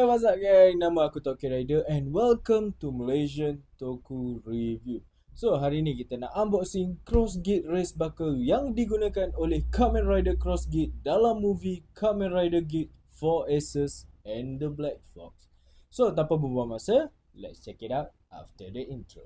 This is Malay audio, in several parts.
What's up gang, nama aku Toki Rider and welcome to Malaysian Toku Review. So hari ni kita nak unboxing Cross Gate Race Buckle yang digunakan oleh Kamen Rider Cross Gate dalam movie Kamen Rider Gate 4 Aces and the Black Fox. So tanpa membuang masa, let's check it out after the intro.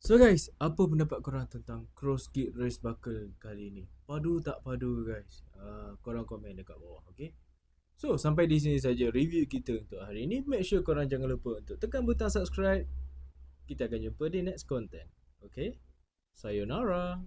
So guys, apa pendapat korang tentang Cross Gate Race Buckle kali ni? Padu tak padu guys? Korang komen dekat bawah, okay? So, sampai di sini saja review kita untuk hari ni. Make sure korang jangan lupa untuk tekan butang subscribe. Kita akan jumpa di next content, okay? Sayonara!